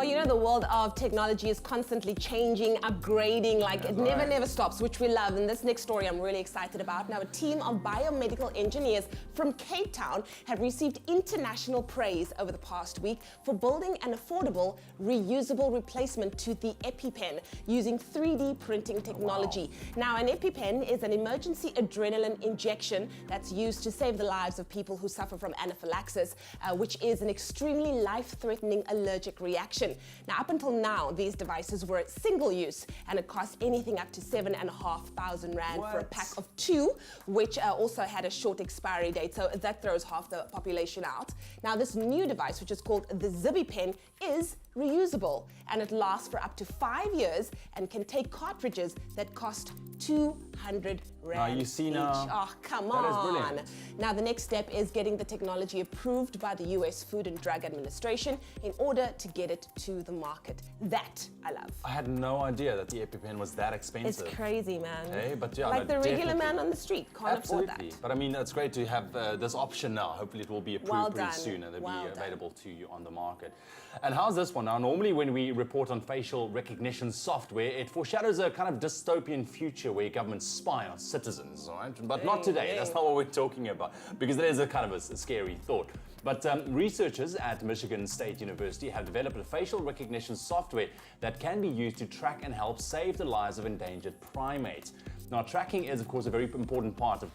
Well, you know, the world of technology is constantly changing, upgrading, like it never stops, which we love. And this next story I'm really excited about. Now, a team of biomedical engineers from Cape Town have received international praise over the past week for building an affordable, reusable replacement to the EpiPen using 3D printing technology. Now, an EpiPen is an emergency adrenaline injection that's used to save the lives of people who suffer from anaphylaxis, which is an extremely life-threatening allergic reaction. Now, up until now, these devices were single use, and it cost anything up to 7,500 Rand for a pack of 2, which also had a short expiry date, so that throws half the population out. Now, this new device, which is called the EpiPen, is reusable, and it lasts for up to 5 years and can take cartridges that cost 200 Rand you see each. now. Oh, come That is on. brilliant. Now, the next step is getting the technology approved by the US Food and Drug Administration in order to get it to the market. That I love. I had no idea that the EpiPen was that expensive. It's crazy, man. Okay, but yeah, like no, the regular definitely. man on the street can't afford Absolutely. that. But I mean, it's great to have this option now. Hopefully it will be approved Well pretty done. soon and it'll Well be done. available to you on the market. And how's this one? Now, normally when we report on facial recognition software, it foreshadows a kind of dystopian future where governments spy on citizens, all right? But not today. That's not what we're talking about, because it is a kind of a scary thought. But researchers at Michigan State University have developed a facial recognition software that can be used to track and help save the lives of endangered primates. Now, tracking is, of course, a very important part of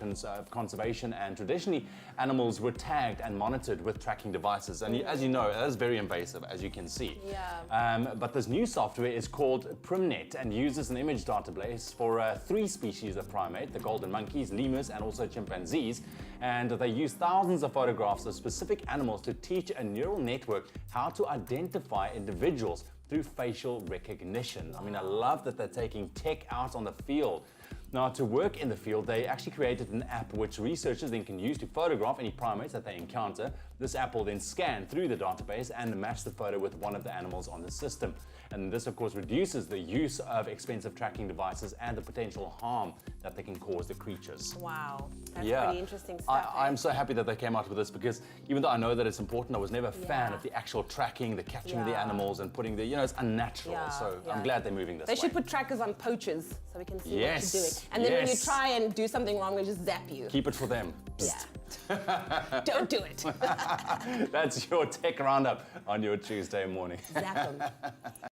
conservation, and traditionally, animals were tagged and monitored with tracking devices. And as you know, that is very invasive, as you can see. Yeah. But this new software is called Primates and uses an image database for 3 species of primate, the golden monkeys, lemurs, and also chimpanzees. And they use thousands of photographs of specific animals to teach a neural network how to identify individuals through facial recognition. I mean, I love that they're taking tech out on the field. Now, to work in the field, they actually created an app which researchers then can use to photograph any primates that they encounter. This app will then scan through the database and match the photo with one of the animals on the system. And this, of course, reduces the use of expensive tracking devices and the potential harm that they can cause the creatures. Wow. That's pretty interesting stuff. I'm so happy that they came out with this, because even though I know that it's important, I was never a fan of the actual tracking, the capturing of the animals and putting the, you know, it's unnatural. So I'm glad they're moving this way. They should put trackers on poachers so we can see what you're doing. And then when you Yes. try and do something wrong, they just zap you. Keep it for them. Yeah. Don't do it. That's your tech roundup on your Tuesday morning. Zap them.